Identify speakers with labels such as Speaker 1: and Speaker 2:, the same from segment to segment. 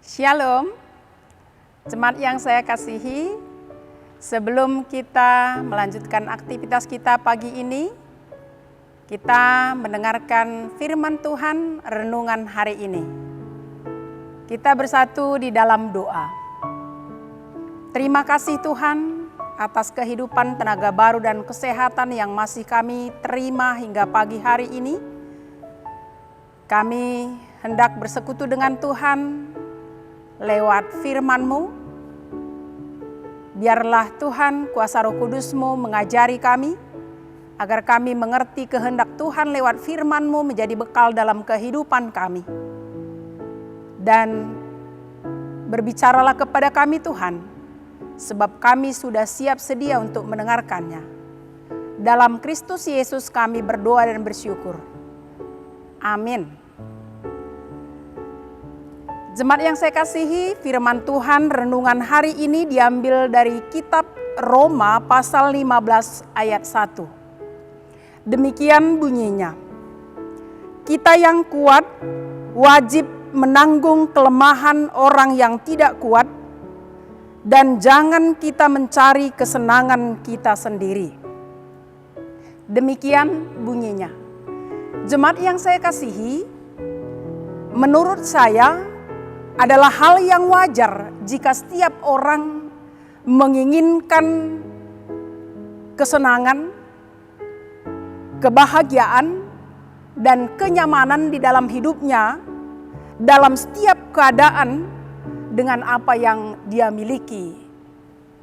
Speaker 1: Shalom, jemaat yang saya kasihi. Sebelum kita melanjutkan aktivitas kita pagi ini, kita mendengarkan firman Tuhan renungan hari ini. Kita bersatu di dalam doa. Terima kasih Tuhan atas kehidupan, tenaga baru dan kesehatan yang masih kami terima hingga pagi hari ini. Kami hendak bersekutu dengan Tuhan lewat firman-Mu. Biarlah Tuhan kuasa Roh Kudus-Mu mengajari kami, agar kami mengerti kehendak Tuhan lewat firman-Mu menjadi bekal dalam kehidupan kami. Dan berbicaralah kepada kami Tuhan, sebab kami sudah siap sedia untuk mendengarkannya. Dalam Kristus Yesus kami berdoa dan bersyukur. Amin. Jemaat yang saya kasihi, firman Tuhan renungan hari ini diambil dari kitab Roma pasal 15 ayat 1. Demikian bunyinya. Kita yang kuat wajib menanggung kelemahan orang yang tidak kuat, dan jangan kita mencari kesenangan kita sendiri. Demikian bunyinya. Jemaat yang saya kasihi, menurut saya adalah hal yang wajar jika setiap orang menginginkan kesenangan, kebahagiaan, dan kenyamanan di dalam hidupnya dalam setiap keadaan dengan apa yang dia miliki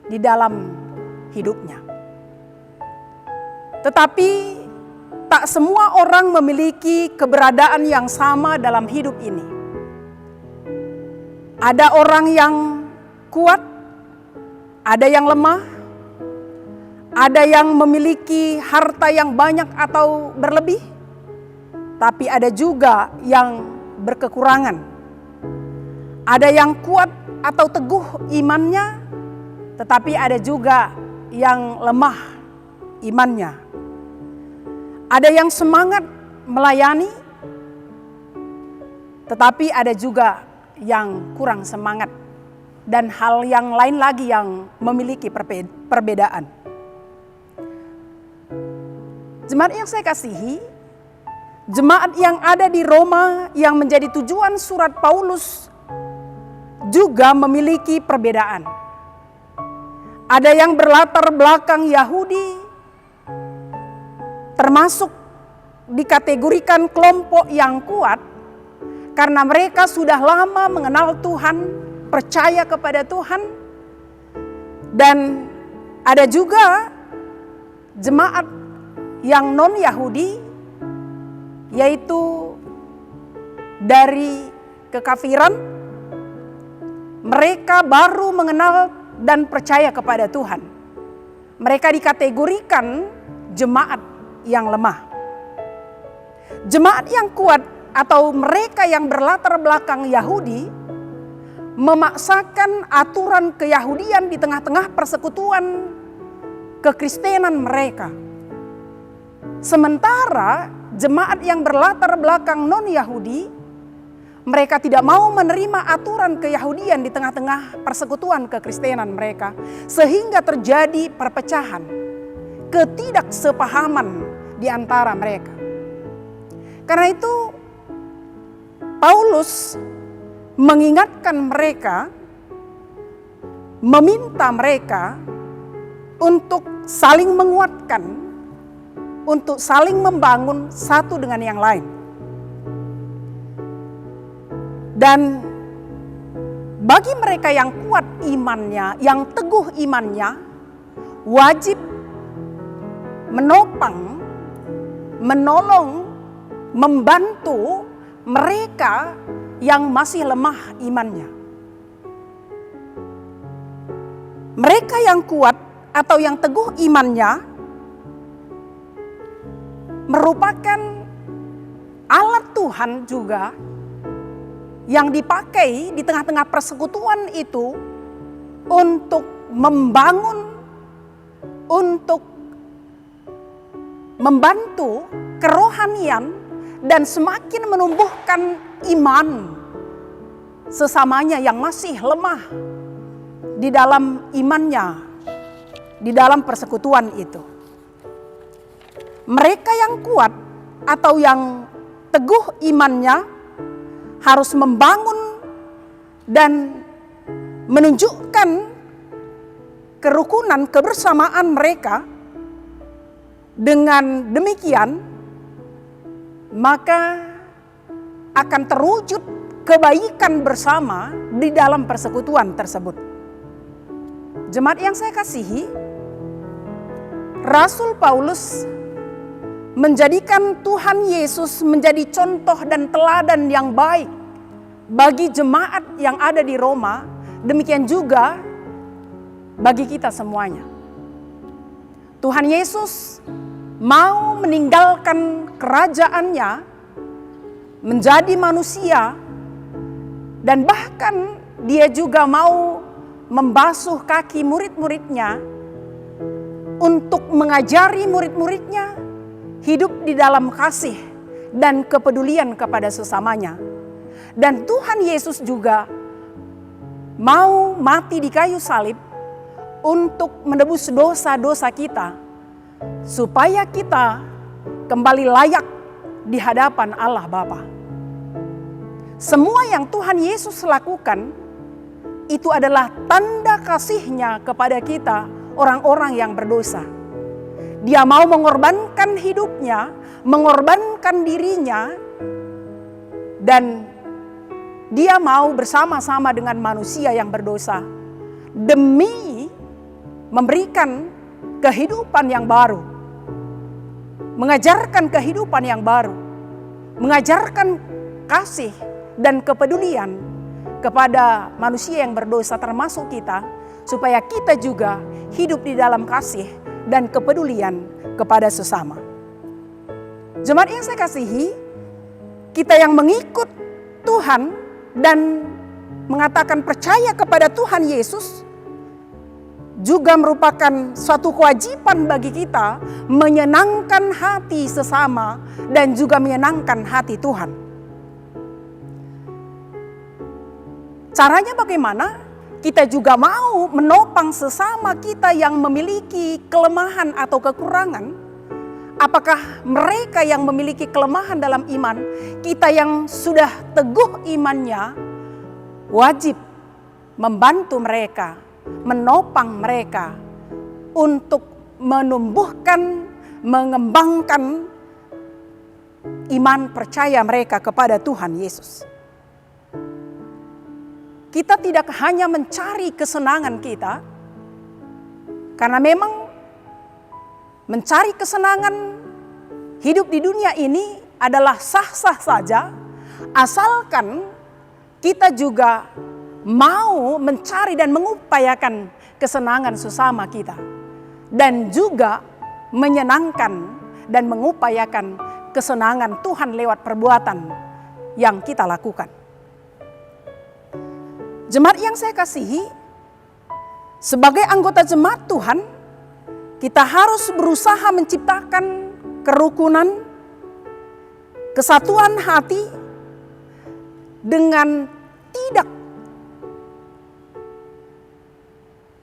Speaker 1: di dalam hidupnya. Tetapi tak semua orang memiliki keberadaan yang sama dalam hidup ini. Ada orang yang kuat, ada yang lemah, ada yang memiliki harta yang banyak atau berlebih, tapi ada juga yang berkekurangan. Ada yang kuat atau teguh imannya, tetapi ada juga yang lemah imannya. Ada yang semangat melayani, tetapi ada juga yang kurang semangat, dan hal yang lain lagi yang memiliki perbedaan. Jemaat yang saya kasihi, jemaat yang ada di Roma yang menjadi tujuan surat Paulus juga memiliki perbedaan. Ada yang berlatar belakang Yahudi, termasuk dikategorikan kelompok yang kuat, karena mereka sudah lama mengenal Tuhan, percaya kepada Tuhan. Dan ada juga jemaat yang non-Yahudi, yaitu dari kekafiran. Mereka baru mengenal dan percaya kepada Tuhan. Mereka dikategorikan jemaat yang lemah. Jemaat yang kuat atau mereka yang berlatar belakang Yahudi memaksakan aturan keyahudian di tengah-tengah persekutuan kekristenan mereka. Sementara jemaat yang berlatar belakang non-Yahudi, mereka tidak mau menerima aturan keyahudian di tengah-tengah persekutuan kekristenan mereka, sehingga terjadi perpecahan, ketidaksepahaman di antara mereka. Karena itu Paulus mengingatkan mereka, meminta mereka untuk saling menguatkan, untuk saling membangun satu dengan yang lain. Dan bagi mereka yang kuat imannya, yang teguh imannya, wajib menopang, menolong, membantu mereka yang masih lemah imannya. Mereka yang kuat atau yang teguh imannya merupakan alat Tuhan juga yang dipakai di tengah-tengah persekutuan itu untuk membangun, untuk membantu kerohanian dan semakin menumbuhkan iman sesamanya yang masih lemah di dalam imannya, di dalam persekutuan itu. Mereka yang kuat atau yang teguh imannya harus membangun dan menunjukkan kerukunan kebersamaan mereka. Dengan demikian, maka akan terwujud kebaikan bersama di dalam persekutuan tersebut. Jemaat yang saya kasihi, Rasul Paulus menjadikan Tuhan Yesus menjadi contoh dan teladan yang baik bagi jemaat yang ada di Roma, demikian juga bagi kita semuanya. Tuhan Yesus mau meninggalkan kerajaannya, menjadi manusia, dan bahkan dia juga mau membasuh kaki murid-muridnya untuk mengajari murid-muridnya hidup di dalam kasih dan kepedulian kepada sesamanya. Dan Tuhan Yesus juga mau mati di kayu salib untuk menebus dosa-dosa kita, supaya kita kembali layak di hadapan Allah Bapa. Semua yang Tuhan Yesus lakukan itu adalah tanda kasih-Nya kepada kita, orang-orang yang berdosa. Dia mau mengorbankan hidupnya, mengorbankan dirinya, dan dia mau bersama-sama dengan manusia yang berdosa demi memberikan kehidupan yang baru, mengajarkan kehidupan yang baru, mengajarkan kasih dan kepedulian kepada manusia yang berdosa termasuk kita, supaya kita juga hidup di dalam kasih dan kepedulian kepada sesama. Jemaat yang saya kasihi, kita yang mengikut Tuhan dan mengatakan percaya kepada Tuhan Yesus juga merupakan suatu kewajiban bagi kita menyenangkan hati sesama dan juga menyenangkan hati Tuhan. Caranya bagaimana? Kita juga mau menopang sesama kita yang memiliki kelemahan atau kekurangan. Apakah mereka yang memiliki kelemahan dalam iman, kita yang sudah teguh imannya, wajib membantu mereka, menopang mereka untuk menumbuhkan, mengembangkan iman percaya mereka kepada Tuhan Yesus. Kita tidak hanya mencari kesenangan kita, karena memang mencari kesenangan hidup di dunia ini adalah sah-sah saja, asalkan kita juga mau mencari dan mengupayakan kesenangan sesama kita, dan juga menyenangkan dan mengupayakan kesenangan Tuhan lewat perbuatan yang kita lakukan. Jemaat yang saya kasihi, sebagai anggota jemaat Tuhan, kita harus berusaha menciptakan kerukunan, kesatuan hati dengan tidak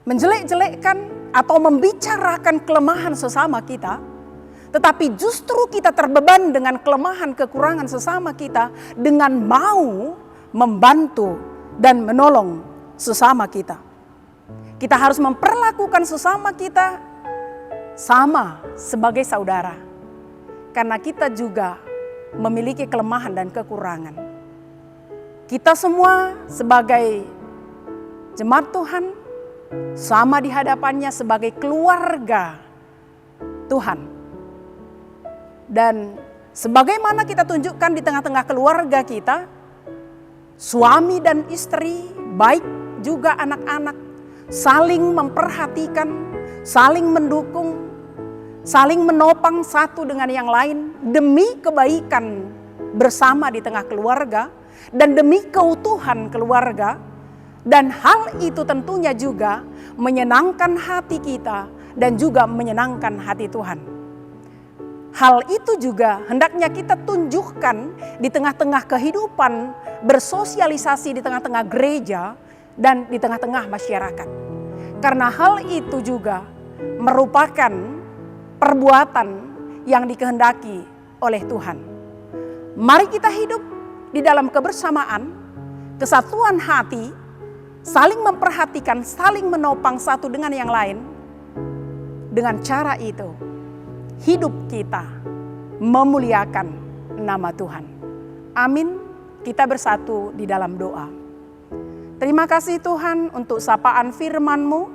Speaker 1: menjelek-jelekkan atau membicarakan kelemahan sesama kita, tetapi justru kita terbeban dengan kelemahan kekurangan sesama kita dengan mau membantu dan menolong sesama kita. Kita harus memperlakukan sesama kita sama sebagai saudara, karena kita juga memiliki kelemahan dan kekurangan. Kita semua sebagai jemaat Tuhan sama di hadapannya sebagai keluarga Tuhan. Dan sebagaimana kita tunjukkan di tengah-tengah keluarga kita, suami dan istri, baik juga anak-anak, saling memperhatikan, saling mendukung, saling menopang satu dengan yang lain demi kebaikan bersama di tengah keluarga dan demi keutuhan keluarga. Dan hal itu tentunya juga menyenangkan hati kita dan juga menyenangkan hati Tuhan. hal itu juga hendaknya kita tunjukkan di tengah-tengah kehidupan, bersosialisasi di tengah-tengah gereja dan di tengah-tengah masyarakat. Karena hal itu juga merupakan perbuatan yang dikehendaki oleh Tuhan. Mari kita hidup di dalam kebersamaan, kesatuan hati, saling memperhatikan, saling menopang satu dengan yang lain. Dengan cara itu, hidup kita memuliakan nama Tuhan. Amin. Kita bersatu di dalam doa. Terima kasih Tuhan untuk sapaan firman-Mu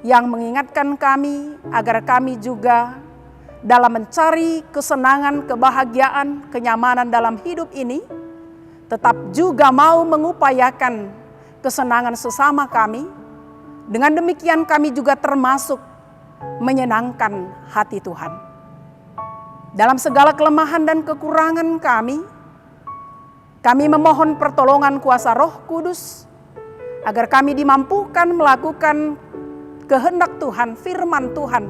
Speaker 1: yang mengingatkan kami agar kami juga dalam mencari kesenangan, kebahagiaan, kenyamanan dalam hidup ini, tetap juga mau mengupayakan kesenangan sesama kami. Dengan demikian kami juga termasuk menyenangkan hati Tuhan. Dalam segala kelemahan dan kekurangan kami memohon pertolongan kuasa Roh Kudus, agar kami dimampukan melakukan kehendak Tuhan, firman Tuhan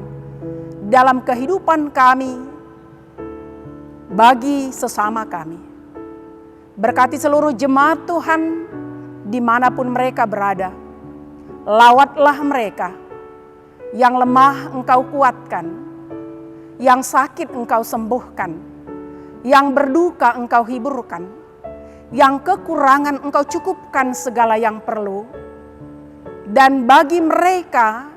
Speaker 1: dalam kehidupan kami bagi sesama kami. Berkati seluruh jemaat Tuhan dimanapun mereka berada. Lawatlah mereka, yang lemah Engkau kuatkan, yang sakit Engkau sembuhkan, yang berduka Engkau hiburkan, yang kekurangan Engkau cukupkan segala yang perlu. Dan bagi mereka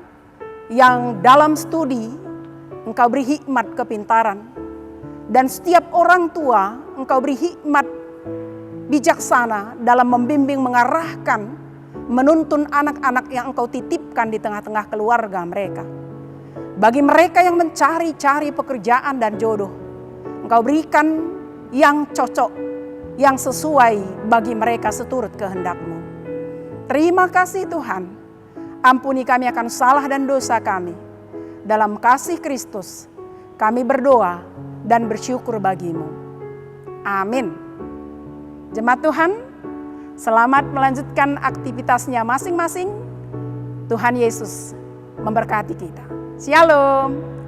Speaker 1: yang dalam studi, Engkau beri hikmat kepintaran. Dan setiap orang tua Engkau beri hikmat bijaksana dalam membimbing, mengarahkan, menuntun anak-anak yang Engkau titipkan di tengah-tengah keluarga mereka. Bagi mereka yang mencari-cari pekerjaan dan jodoh, Engkau berikan yang cocok, yang sesuai bagi mereka seturut kehendak-Mu. Terima kasih Tuhan. Ampuni kami akan salah dan dosa kami. Dalam kasih Kristus, kami berdoa dan bersyukur bagi-Mu. Amin. Jemaat Tuhan, selamat melanjutkan aktivitasnya masing-masing. Tuhan Yesus memberkati kita. Shalom.